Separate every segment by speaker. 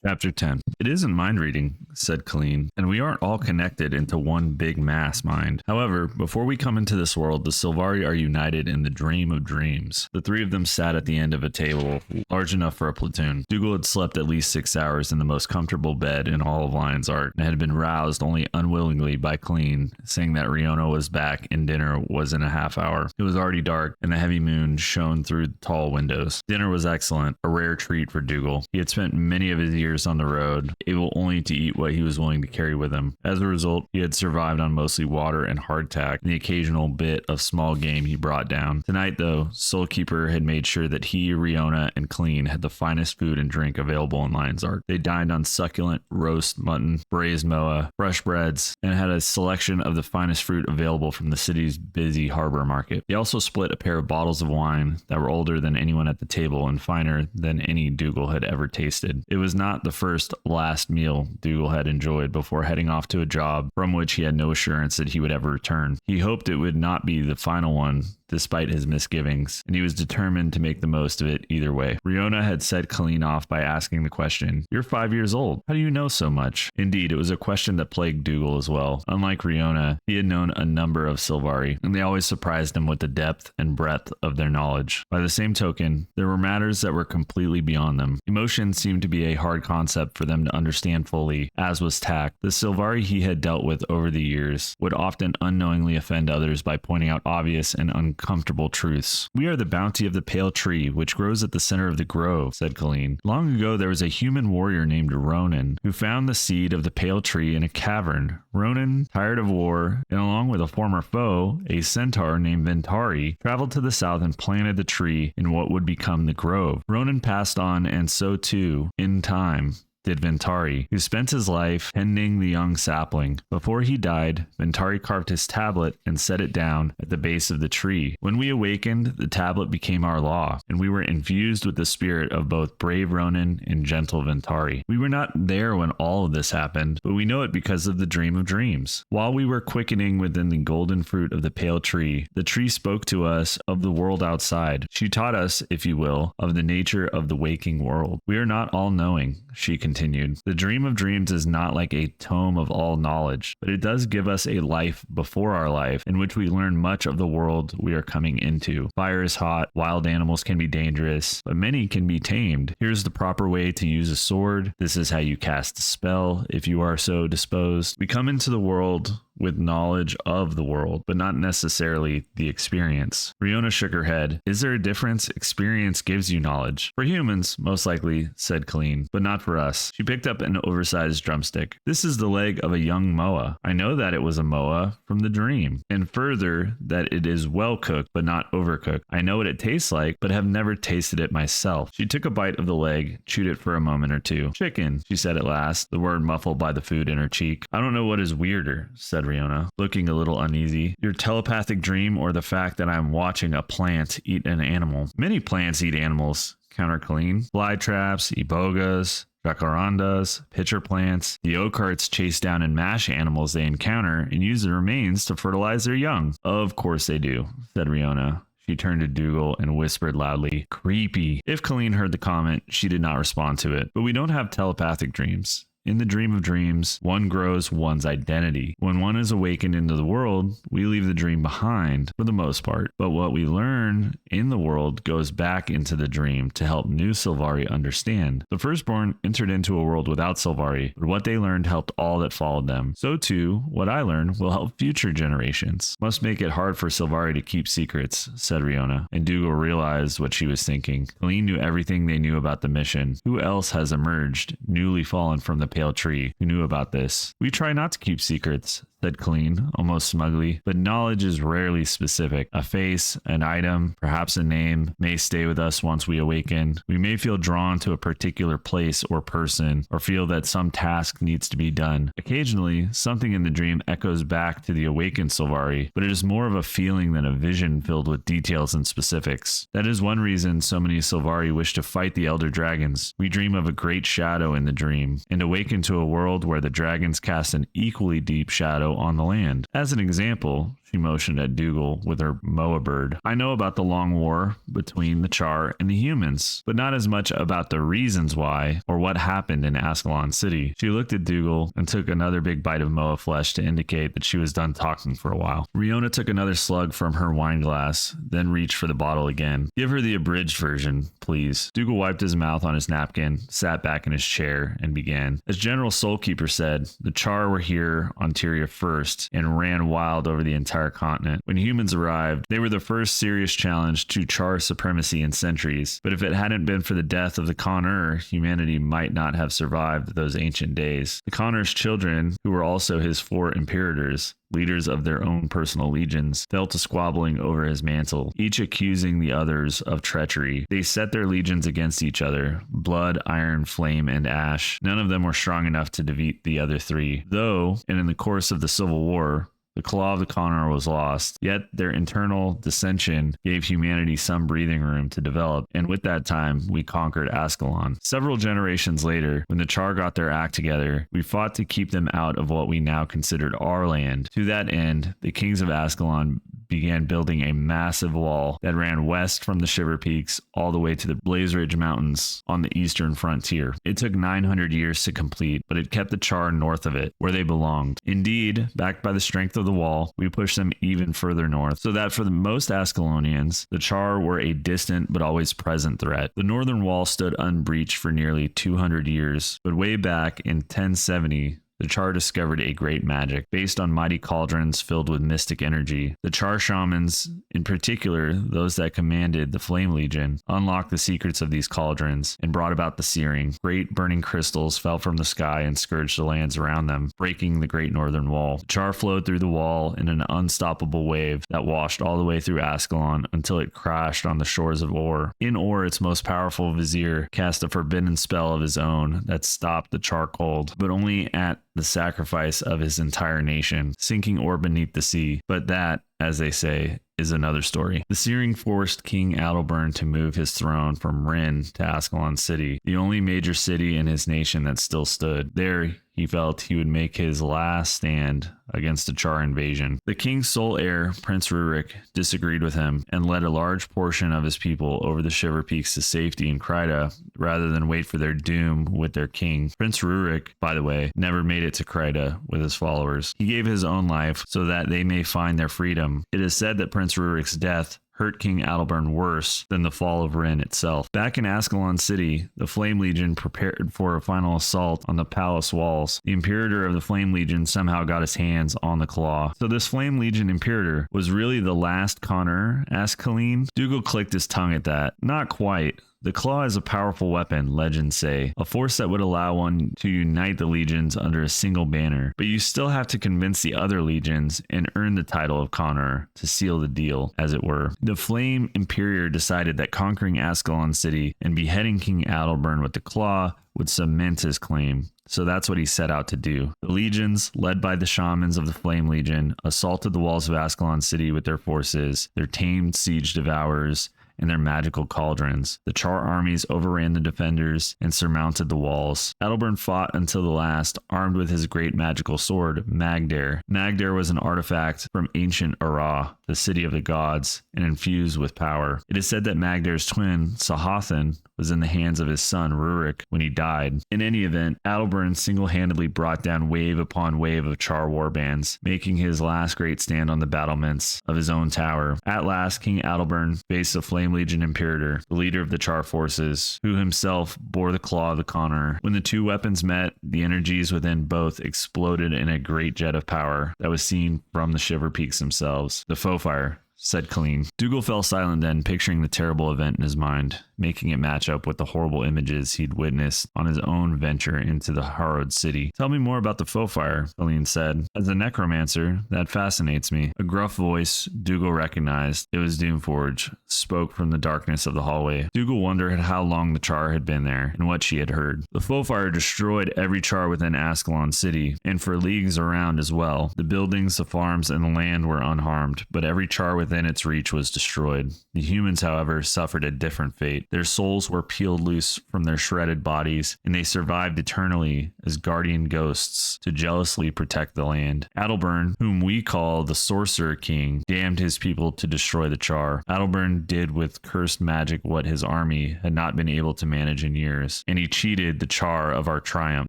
Speaker 1: Chapter 10. It isn't mind reading, said Colleen, and we aren't all connected into one big mass mind. However, before we come into this world, the Sylvari are united in the dream of dreams. The three of them sat at the end of a table, large enough for a platoon. Dougal had slept at least 6 hours in the most comfortable bed in all of Lion's Art, and had been roused only unwillingly by Colleen, saying that Riona was back and dinner was in a half hour. It was already dark, and the heavy moon shone through the tall windows. Dinner was excellent, a rare treat for Dougal. He had spent many of his years on the road, able only to eat what he was willing to carry with him. As a result, he had survived on mostly water and hardtack, and the occasional bit of small game he brought down. Tonight, though, Soulkeeper had made sure that he, Riona, and Colleen had the finest food and drink available in Lion's Ark. They dined on succulent roast mutton, braised moa, fresh breads, and had a selection of the finest fruit available from the city's busy harbor market. They also split a pair of bottles of wine that were older than anyone at the table and finer than any Dougal had ever tasted. It was not the first last meal Dougal had enjoyed before heading off to a job from which he had no assurance that he would ever return. He hoped it would not be the final one, despite his misgivings, and he was determined to make the most of it either way. Riona had set Colleen off by asking the question, "You're 5 years old. How do you know so much?" Indeed, it was a question that plagued Dougal as well. Unlike Riona, he had known a number of Sylvari, and they always surprised him with the depth and breadth of their knowledge. By the same token, there were matters that were completely beyond them. Emotion seemed to be a hard concept for them to understand fully, as was tact. The Sylvari he had dealt with over the years would often unknowingly offend others by pointing out obvious and uncomfortable truths. "We are the bounty of the pale tree, which grows at the center of the grove," said Colleen. "Long ago there was a human warrior named Ronan, who found the seed of the pale tree in a cavern. Ronan, tired of war, and along with a former foe, a centaur named Ventari, traveled to the south and planted the tree in what would become the grove. Ronan passed on, and so too, in time, did Ventari, who spent his life tending the young sapling. Before he died, Ventari carved his tablet and set it down at the base of the tree. When we awakened, the tablet became our law, and we were infused with the spirit of both brave Ronan and gentle Ventari. We were not there when all of this happened, but we know it because of the dream of dreams. While we were quickening within the golden fruit of the pale tree, the tree spoke to us of the world outside. She taught us, if you will, of the nature of the waking world. We are not all-knowing," she continued. "The dream of dreams is not like a tome of all knowledge, but it does give us a life before our life in which we learn much of the world we are coming into. Fire is hot, wild animals can be dangerous, but many can be tamed. Here's the proper way to use a sword. This is how you cast a spell if you are so disposed. We come into the world with knowledge of the world, but not necessarily the experience." Riona shook her head. "Is there a difference? Experience gives you knowledge." "For humans, most likely," said Colleen, "but not for us." She picked up an oversized drumstick. "This is the leg of a young moa. I know that it was a moa from the dream, and further, that it is well cooked, but not overcooked. I know what it tastes like, but have never tasted it myself." She took a bite of the leg, chewed it for a moment or two. "Chicken," she said at last, the word muffled by the food in her cheek. "I don't know what is weirder," said Riona, looking a little uneasy. "Your telepathic dream or the fact that I'm watching a plant eat an animal?" "Many plants eat animals," countered Colleen. "Fly traps, ibogas, jacarandas, pitcher plants. The oakarts chase down and mash animals they encounter and use the remains to fertilize their young." "Of course they do," said Riona. She turned to Dougal and whispered loudly, "Creepy." If Colleen heard the comment, she did not respond to it. "But we don't have telepathic dreams. In the dream of dreams, one grows one's identity. When one is awakened into the world, we leave the dream behind for the most part. But what we learn in the world goes back into the dream to help new Sylvari understand. The firstborn entered into a world without Sylvari, but what they learned helped all that followed them. So too, what I learned will help future generations. Must make it hard for Sylvari to keep secrets," said Riona, and Dougal realized what she was thinking. Colleen knew everything they knew about the mission. Who else has emerged, newly fallen from the pale tree, who knew about this? "We try not to keep secrets," said Colleen, almost smugly, "but knowledge is rarely specific. A face, an item, perhaps a name, may stay with us once we awaken. We may feel drawn to a particular place or person, or feel that some task needs to be done. Occasionally, something in the dream echoes back to the awakened Sylvari, but it is more of a feeling than a vision filled with details and specifics. That is one reason so many Sylvari wish to fight the elder dragons. We dream of a great shadow in the dream, and awaken to a world where the dragons cast an equally deep shadow on the land. As an example," She motioned at Dougal with her moa bird. I know about the long war between the Char and the humans, but not as much about the reasons why or what happened in Ascalon City. She looked at Dougal and took another big bite of moa flesh to indicate that she was done talking for a while. Riona took another slug from her wine glass, then reached for the bottle again. Give her the abridged version, please. Dougal wiped his mouth on his napkin, sat back in his chair, and began. As General Soulkeeper said, the Char were here on Tyria first and ran wild over the entire continent. When humans arrived, they were the first serious challenge to Char supremacy in centuries. But if it hadn't been for the death of the Con-ur, humanity might not have survived those ancient days. The Con-ur's children, who were also his 4 imperators, leaders of their own personal legions, fell to squabbling over his mantle, each accusing the others of treachery. They set their legions against each other, blood, iron, flame, and ash. None of them were strong enough to defeat the other 3, though, and in the course of the Civil War, the claw of the Con-ur was lost, yet their internal dissension gave humanity some breathing room to develop, and with that time, we conquered Ascalon. Several generations later, when the Char got their act together, we fought to keep them out of what we now considered our land. To that end, the kings of Ascalon began building a massive wall that ran west from the Shiver Peaks all the way to the Blaze Ridge Mountains on the eastern frontier. It took 900 years to complete, but it kept the Char north of it, where they belonged. Indeed, backed by the strength of the wall, we pushed them even further north, so that for the most Ascalonians, the Char were a distant but always present threat. The northern wall stood unbreached for nearly 200 years, but way back in 1070, the Char discovered a great magic based on mighty cauldrons filled with mystic energy. The Char shamans, in particular those that commanded the Flame Legion, unlocked the secrets of these cauldrons and brought about the searing. Great burning crystals fell from the sky and scourged the lands around them, breaking the great northern wall. The Char flowed through the wall in an unstoppable wave that washed all the way through Ascalon until it crashed on the shores of Or. In Or, its most powerful vizier cast a forbidden spell of his own that stopped the Char cold, but only at the sacrifice of his entire nation, sinking Or beneath the sea. But that, as they say, is another story. The searing forced King Adalbern to move his throne from Rin to Ascalon City, the only major city in his nation that still stood. There, he felt he would make his last stand against the Char invasion. The king's sole heir, Prince Rurik, disagreed with him and led a large portion of his people over the Shiver Peaks to safety in Kryta rather than wait for their doom with their king. Prince Rurik, by the way, never made it to Kryta with his followers. He gave his own life so that they may find their freedom. It is said that Prince Rurik's death hurt King Adalbern worse than the fall of Rin itself. Back in Ascalon City, the Flame Legion prepared for a final assault on the palace walls. The Imperator of the Flame Legion somehow got his hands on the claw. So this Flame Legion Imperator was really the last Con-ur? Asked Colleen. Dougal clicked his tongue at that. Not quite. The claw is a powerful weapon, legends say, a force that would allow one to unite the legions under a single banner, but you still have to convince the other legions and earn the title of Con-ur to seal the deal, as it were. The Flame Imperator decided that conquering Ascalon City and beheading King Adalbern with the claw would cement his claim. So that's what he set out to do. The legions, led by the shamans of the Flame Legion, assaulted the walls of Ascalon City with their forces, their tamed siege devourers, and their magical cauldrons. The Char armies overran the defenders and surmounted the walls. Adalbern fought until the last, armed with his great magical sword, Magdare. Magdare was an artifact from ancient Ara, the city of the gods, and infused with power. It is said that Magdare's twin, Sahathan, was in the hands of his son Rurik when he died. In any event, Adalbern single-handedly brought down wave upon wave of Char warbands, making his last great stand on the battlements of his own tower. At last, King Adalbern faced the Flame Legion Imperator, the leader of the Char forces, who himself bore the claw of the Con-ur. When the two weapons met, the energies within both exploded in a great jet of power that was seen from the Shiver Peaks themselves. The foe fire, said Colleen. Dougal fell silent then, picturing the terrible event in his mind, making it match up with the horrible images he'd witnessed on his own venture into the harrowed city. Tell me more about the foe fire, Colleen said. As a necromancer, that fascinates me. A gruff voice Dougal recognized. It was Doomforge, spoke from the darkness of the hallway. Dougal wondered how long the Char had been there and what she had heard. The foe fire destroyed every Char within Ascalon City, and for leagues around as well. The buildings, the farms, and the land were unharmed, but every Char within its reach was destroyed. The humans, however, suffered a different fate. Their souls were peeled loose from their shredded bodies, and they survived eternally as guardian ghosts to jealously protect the land. Adalbern, whom we call the Sorcerer King, damned his people to destroy the Char. Adalbern did with cursed magic what his army had not been able to manage in years, and he cheated the Char of our triumph.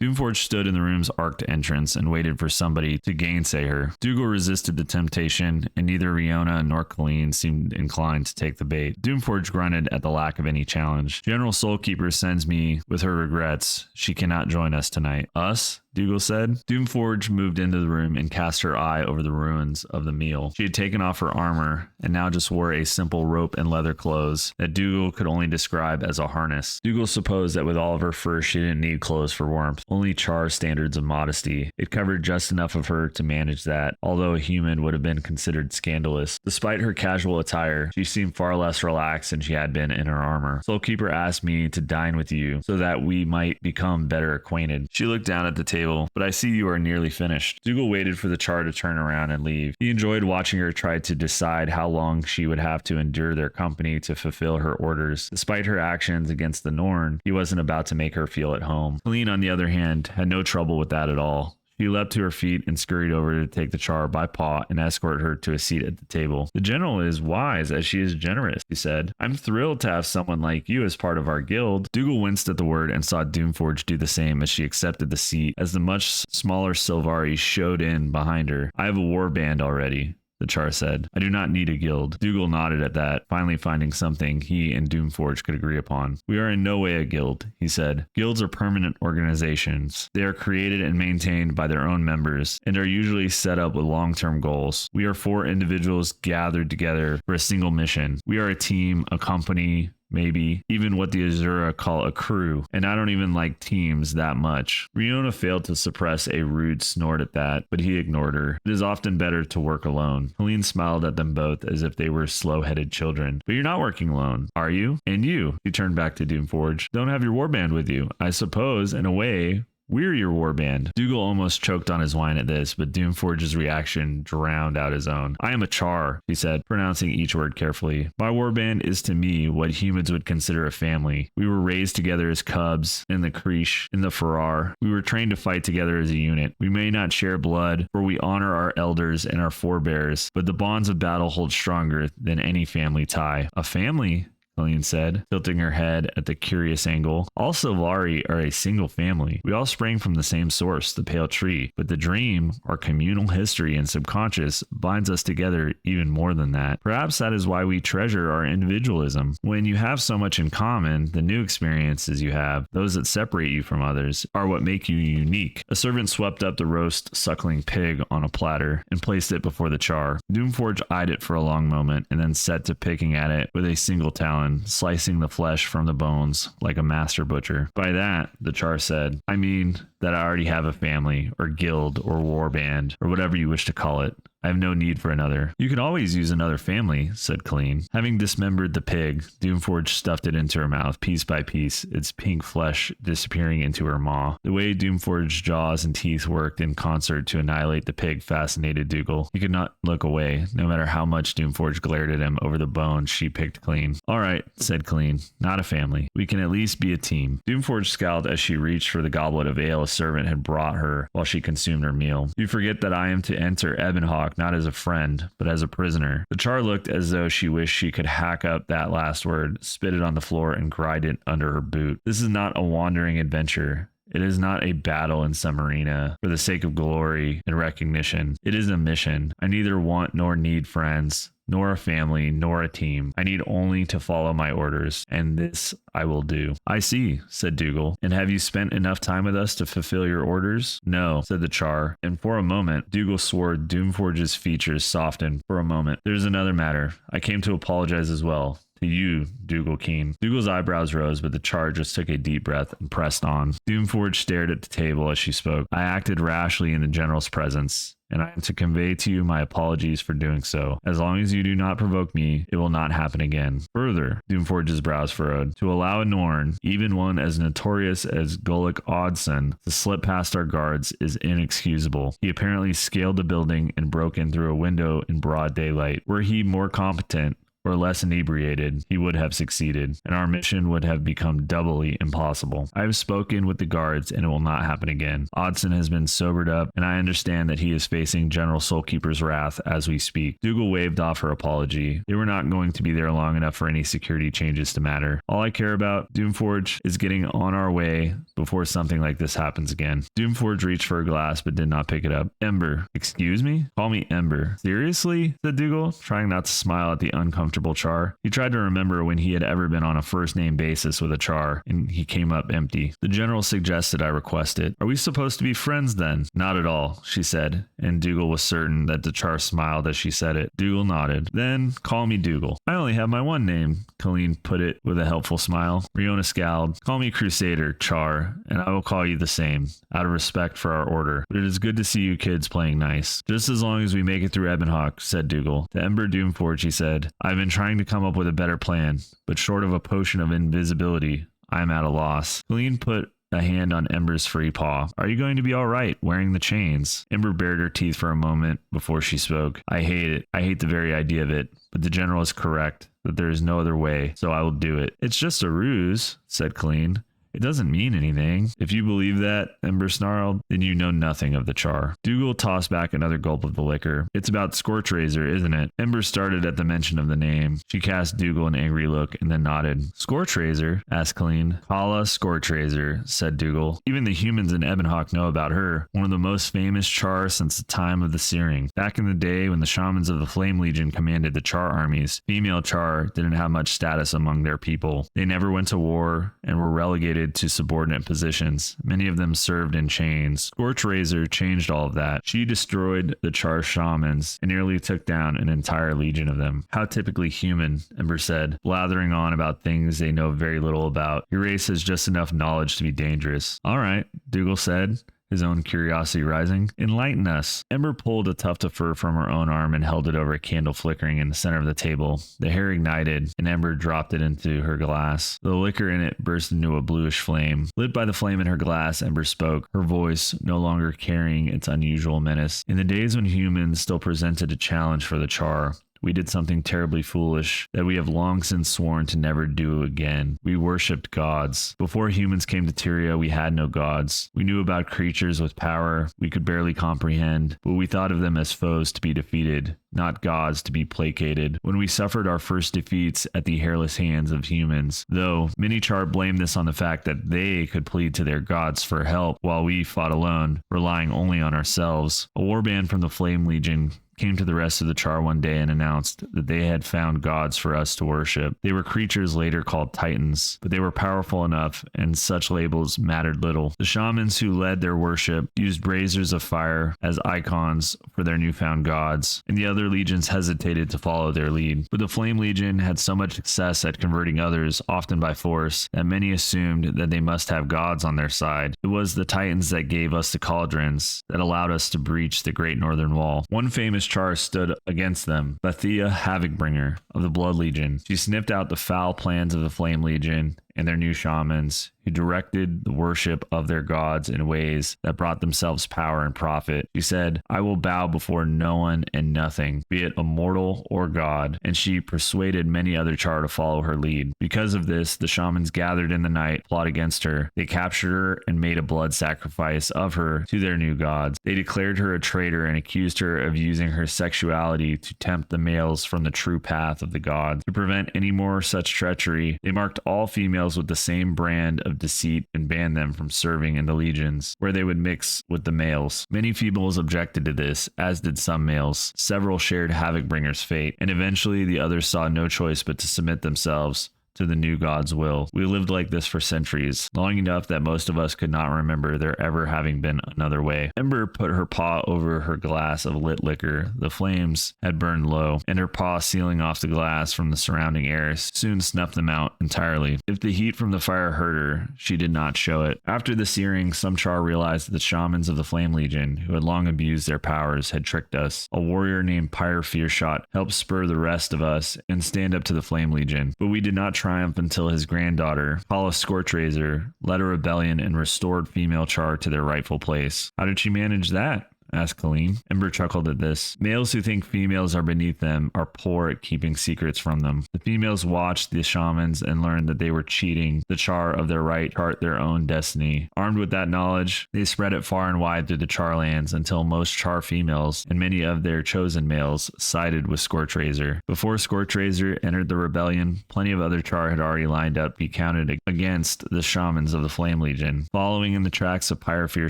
Speaker 1: Doomforge stood in the room's arched entrance and waited for somebody to gainsay her. Dougal resisted the temptation, and neither Riona nor Colleen seemed inclined to take the bait. Doomforge grunted at the lack of any challenge. General Soulkeeper sends me with her regrets. She cannot join us tonight. Us? Dougal said. Doomforge moved into the room and cast her eye over the ruins of the meal. She had taken off her armor and now just wore a simple rope and leather clothes that Dougal could only describe as a harness. Dougal supposed that with all of her fur she didn't need clothes for warmth, only Char standards of modesty. It covered just enough of her to manage that, although a human would have been considered scandalous. Despite her casual attire, she seemed far less relaxed than she had been in her armor. Soulkeeper asked me to dine with you so that we might become better acquainted. She looked down at the table, but I see you are nearly finished. Dougal waited for the Char to turn around and leave. He enjoyed watching her try to decide how long she would have to endure their company to fulfill her orders. Despite her actions against the Norn, he wasn't about to make her feel at home. Colleen, on the other hand, had no trouble with that at all. She leapt to her feet and scurried over to take the Char by paw and escort her to a seat at the table. The general is wise as she is generous, he said. I'm thrilled to have someone like you as part of our guild. Dougal winced at the word and saw Doomforge do the same as she accepted the seat as the much smaller Sylvari showed in behind her. I have a war band already, the Char said. I do not need a guild. Dougal nodded at that, finally finding something he and Doomforge could agree upon. We are in no way a guild, he said. Guilds are permanent organizations. They are created and maintained by their own members and are usually set up with long-term goals. We are 4 individuals gathered together for a single mission. We are a team, a company, maybe even what the Azura call a crew, and I don't even like teams that much. Riona failed to suppress a rude snort at that, but he ignored her. It is often better to work alone. Colleen smiled at them both as if they were slow-headed children. But you're not working alone, are you? And you, he turned back to Doomforge, don't have your warband with you. I suppose, in a way, we're your warband. Dougal almost choked on his wine at this, but Doomforge's reaction drowned out his own. I am a Char, he said, pronouncing each word carefully. My warband is to me what humans would consider a family. We were raised together as cubs in the Creesh, in the Farrar. We were trained to fight together as a unit. We may not share blood, for we honor our elders and our forebears, but the bonds of battle hold stronger than any family tie. A family? Colleen said, tilting her head at the curious angle. All Sylvari are a single family. We all sprang from the same source, the Pale Tree, but the dream, our communal history and subconscious, binds us together even more than that. Perhaps that is why we treasure our individualism. When you have so much in common, the new experiences you have, those that separate you from others, are what make you unique. A servant swept up the roast suckling pig on a platter and placed it before the Char. Doomforge eyed it for a long moment and then set to picking at it with a single talon, slicing the flesh from the bones like a master butcher. By that, the Char said, I mean that I already have a family, or guild, or warband, or whatever you wish to call it. I have no need for another. You can always use another family, said Colleen. Having dismembered the pig, Doomforge stuffed it into her mouth piece by piece, its pink flesh disappearing into her maw. The way Doomforge's jaws and teeth worked in concert to annihilate the pig fascinated Dougal. He could not look away, no matter how much Doomforge glared at him over the bones she picked clean. All right, said Colleen, not a family. We can at least be a team. Doomforge scowled as she reached for the goblet of ale a servant had brought her while she consumed her meal. You forget that I am to enter Ebonhawk not as a friend, but as a prisoner. The Char looked as though she wished she could hack up that last word, spit it on the floor, and grind it under her boot. This is not a wandering adventure. It is not a battle in some arena for the sake of glory and recognition. It is a mission. I neither want nor need friends, nor a family, nor a team. I need only to follow my orders, and this I will do. I see, said Dougal. And have you spent enough time with us to fulfill your orders? No, said the Char. And for a moment, Dougal swore Doomforge's features softened. For a moment. There's another matter. I came to apologize as well. To you, Dougal Keen. Dougal's eyebrows rose, but the Char just took a deep breath and pressed on. Doomforge stared at the table as she spoke. I acted rashly in the general's presence, and I am to convey to you my apologies for doing so. As long as you do not provoke me, it will not happen again. Further, Doomforge's brows furrowed. To allow a Norn, even one as notorious as Gulick Odson, to slip past our guards is inexcusable. He apparently scaled the building and broke in through a window in broad daylight. Were he more competent, or less inebriated, he would have succeeded, and our mission would have become doubly impossible. I have spoken with the guards, and it will not happen again. Odson has been sobered up, and I understand that he is facing General Soulkeeper's wrath as we speak. Dougal waved off her apology. They were not going to be there long enough for any security changes to matter. All I care about, Doomforge, is getting on our way before something like this happens again. Doomforge reached for a glass, but did not pick it up. Ember. Excuse me? Call me Ember. Seriously? Said Dougal, trying not to smile at the uncomfortable Char. He tried to remember when he had ever been on a first-name basis with a Char, and he came up empty. The general suggested I request it. Are we supposed to be friends then? Not at all, she said, and Dougal was certain that the Char smiled as she said it. Dougal nodded. Then, call me Dougal. I only have my one name, Colleen put it with a helpful smile. Riona scowled. Call me Crusader, Char, and I will call you the same, out of respect for our order. But it is good to see you kids playing nice. Just as long as we make it through Ebonhawk, said Dougal. To Ember Doomforge, he said, I've been trying to come up with a better plan, but short of a potion of invisibility, I am at a loss. Colleen put a hand on Ember's free paw. Are you going to be all right wearing the chains? Ember bared her teeth for a moment before she spoke. I hate it. I hate the very idea of it, but the general is correct that there is no other way, so I will do it. It's just a ruse, said Colleen. It doesn't mean anything. If you believe that, Ember snarled, then you know nothing of the Char. Dougal tossed back another gulp of the liquor. It's about Scorchrazor, isn't it? Ember started at the mention of the name. She cast Dougal an angry look and then nodded. Scorchrazor? Asked Colleen. Kala Scorchrazor, said Dougal. Even the humans in Ebonhawk know about her. One of the most famous Char since the time of the Searing. Back in the day when the shamans of the Flame Legion commanded the Char armies, female Char didn't have much status among their people. They never went to war and were relegated to subordinate positions. Many of them served in chains. Scorchrazor changed all of that. She destroyed the Char shamans and nearly took down an entire legion of them. How typically human, Ember said, blathering on about things they know very little about. Your race has just enough knowledge to be dangerous. All right, Dougal said, his own curiosity rising. Enlighten us. Ember pulled a tuft of fur from her own arm and held it over a candle flickering in the center of the table. The hair ignited, and Ember dropped it into her glass. The liquor in it burst into a bluish flame. Lit by the flame in her glass, Ember spoke, her voice no longer carrying its unusual menace. In the days when humans still presented a challenge for the Char, we did something terribly foolish that we have long since sworn to never do again. We worshipped gods. Before humans came to Tyria, we had no gods. We knew about creatures with power we could barely comprehend, but we thought of them as foes to be defeated, not gods to be placated. When we suffered our first defeats at the hairless hands of humans, though many Char blamed this on the fact that they could plead to their gods for help while we fought alone, relying only on ourselves. A warband from the Flame Legion came to the rest of the Char one day and announced that they had found gods for us to worship. They were creatures later called Titans, but they were powerful enough, and such labels mattered little. The shamans who led their worship used braziers of fire as icons for their newfound gods, and the other legions hesitated to follow their lead. But the Flame Legion had so much success at converting others, often by force, that many assumed that they must have gods on their side. It was the Titans that gave us the cauldrons that allowed us to breach the Great Northern Wall. One famous Char stood against them, Bathia Havocbringer of the Blood Legion. She sniffed out the foul plans of the Flame Legion and their new shamans, who directed the worship of their gods in ways that brought themselves power and profit. She said, I will bow before no one and nothing, be it a mortal or god, and she persuaded many other Char to follow her lead. Because of this, the shamans gathered in the night to plot against her. They captured her and made a blood sacrifice of her to their new gods. They declared her a traitor and accused her of using her sexuality to tempt the males from the true path of the gods. To prevent any more such treachery, they marked all females with the same brand of deceit and banned them from serving in the legions, where they would mix with the males. Many females objected to this, as did some males. Several shared Havocbringer's fate, and eventually the others saw no choice but to submit themselves to the new god's will. We lived like this for centuries, long enough that most of us could not remember there ever having been another way. Ember put her paw over her glass of lit liquor. The flames had burned low, and her paw sealing off the glass from the surrounding air soon snuffed them out entirely. If the heat from the fire hurt her, she did not show it. After the searing, some Char realized that the shamans of the Flame Legion, who had long abused their powers, had tricked us. A warrior named Pyre Fearshot helped spur the rest of us and stand up to the Flame Legion, but we did not triumph until his granddaughter, Kala Scorchrazor, led a rebellion and restored female Char to their rightful place. How did she manage that? asked Colleen. Ember chuckled at this. Males who think females are beneath them are poor at keeping secrets from them. The females watched the shamans and learned that they were cheating the Char of their right to chart their own destiny. Armed with that knowledge, they spread it far and wide through the Char lands until most Char females and many of their chosen males sided with Scorchraiser. Before Scorchraiser entered the rebellion, plenty of other Char had already lined up to be counted against the shamans of the Flame Legion. Following in the tracks of Pyrofear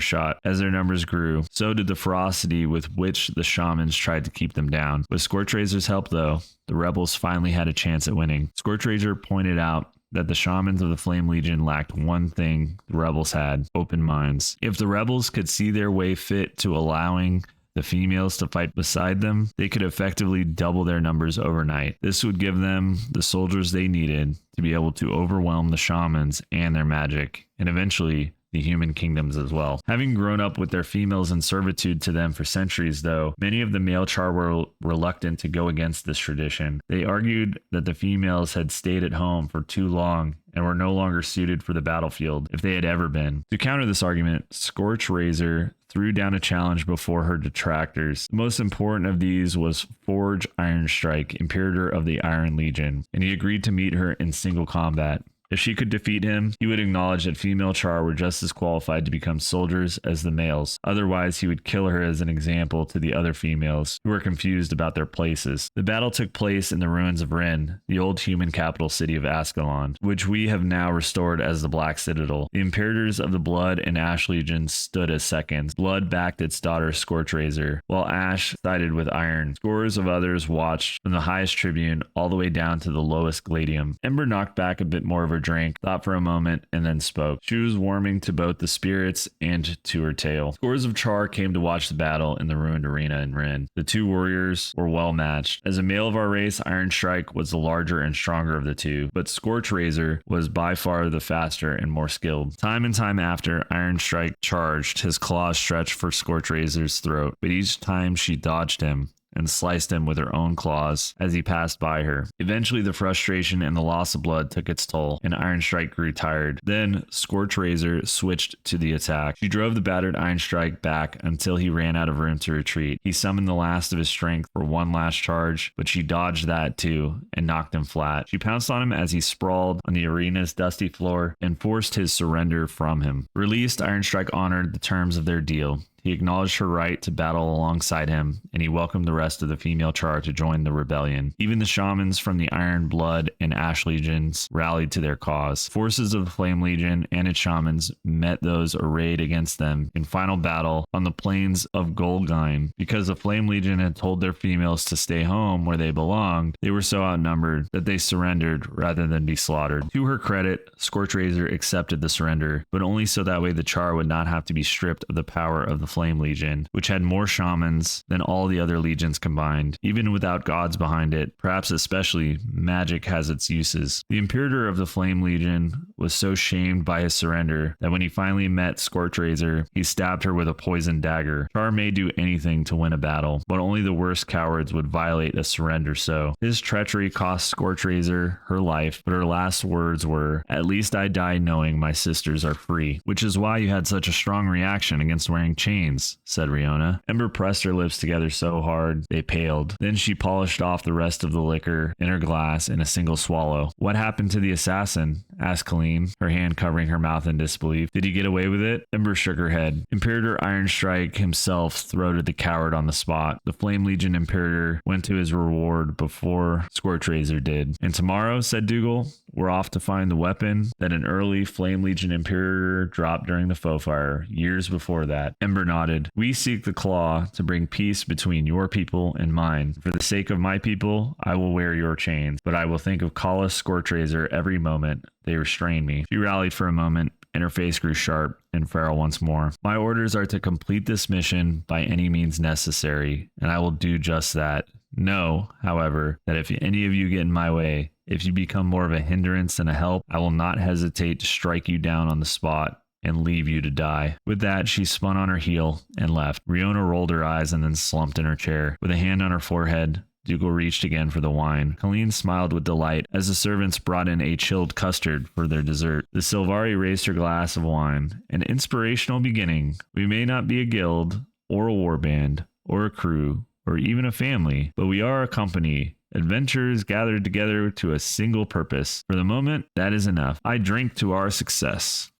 Speaker 1: shot, as their numbers grew, so did the ferocity with which the shamans tried to keep them down. With Scorchraiser's help, though, the rebels finally had a chance at winning. Scorchraiser pointed out that the shamans of the Flame Legion lacked one thing the rebels had: open minds. If the rebels could see their way fit to allowing the females to fight beside them, they could effectively double their numbers overnight. This would give them the soldiers they needed to be able to overwhelm the shamans and their magic, and eventually the human kingdoms as well. Having grown up with their females in servitude to them for centuries, though, many of the male Char were reluctant to go against this tradition. They argued that the females had stayed at home for too long and were no longer suited for the battlefield if they had ever been. To counter this argument, Scorchraiser threw down a challenge before her detractors. The most important of these was Forge Ironstrike, Imperator of the Iron Legion, and he agreed to meet her in single combat. If she could defeat him, he would acknowledge that female Char were just as qualified to become soldiers as the males. Otherwise, he would kill her as an example to the other females who were confused about their places. The battle took place in the ruins of Ren, the old human capital city of Ascalon, which we have now restored as the Black Citadel. The Imperators of the Blood and Ash Legions stood as seconds. Blood backed its daughter Scorchraiser, while Ash sided with Iron. Scores of others watched from the highest tribune all the way down to the lowest gladium. Ember knocked back a bit more of her drink, thought for a moment, and then spoke. She was warming to both the spirits and to her tale. Scores of Char came to watch the battle in the ruined arena in Ren. The two warriors were well matched. As a male of our race, Ironstrike was the larger and stronger of the two, but Scorchraiser was by far the faster and more skilled. Time and time after, Ironstrike charged, his claws stretched for Scorchraiser's throat, but each time she dodged him and sliced him with her own claws as he passed by her. Eventually, the frustration and the loss of blood took its toll, and Ironstrike grew tired. Then, Scorchraiser switched to the attack. She drove the battered Ironstrike back until he ran out of room to retreat. He summoned the last of his strength for one last charge, but she dodged that too and knocked him flat. She pounced on him as he sprawled on the arena's dusty floor and forced his surrender from him. Released, Ironstrike honored the terms of their deal. He acknowledged her right to battle alongside him, and he welcomed the rest of the female Char to join the rebellion. Even the shamans from the Iron Blood and Ash Legions rallied to their cause. Forces of the Flame Legion and its shamans met those arrayed against them in final battle on the plains of Golgine. Because the Flame Legion had told their females to stay home where they belonged, they were so outnumbered that they surrendered rather than be slaughtered. To her credit, Scorchraiser accepted the surrender, but only so that way the Char would not have to be stripped of the power of the Flame Legion, which had more shamans than all the other legions combined. Even without gods behind it, perhaps especially, magic has its uses. The Imperator of the Flame Legion was so shamed by his surrender that when he finally met Scorchraiser, he stabbed her with a poisoned dagger. Char may do anything to win a battle, but only the worst cowards would violate a surrender so. His treachery cost Scorchraiser her life, but her last words were, "At least I die knowing my sisters are free," which is why you had such a strong reaction against wearing chains, said Riona. Ember pressed her lips together so hard they paled. Then she polished off the rest of the liquor in her glass in a single swallow. "What happened to the assassin?" asked Colleen, her hand covering her mouth in disbelief. "Did he get away with it?" Ember shook her head. Imperator Ironstrike himself throated the coward on the spot. The Flame Legion Imperator went to his reward before Scorchraiser did. "And tomorrow," said Dougal, "we're off to find the weapon that an early Flame Legion Imperator dropped during the foe fire, years before that." Ember nodded. "We seek the claw to bring peace between your people and mine. For the sake of my people, I will wear your chains, but I will think of Kala Scorchraiser every moment they restrain me." She rallied for a moment, and her face grew sharp and feral once more. "My orders are to complete this mission by any means necessary, and I will do just that. Know, however, that if any of you get in my way, if you become more of a hindrance than a help, I will not hesitate to strike you down on the spot and leave you to die." With that, she spun on her heel and left. Riona rolled her eyes and then slumped in her chair. With a hand on her forehead, Dougal reached again for the wine. Colleen smiled with delight as the servants brought in a chilled custard for their dessert. The Sylvari raised her glass of wine. "An inspirational beginning. We may not be a guild, or a warband, or a crew, or even a family, but we are a company. Adventurers gathered together to a single purpose. For the moment, that is enough. I drink to our success.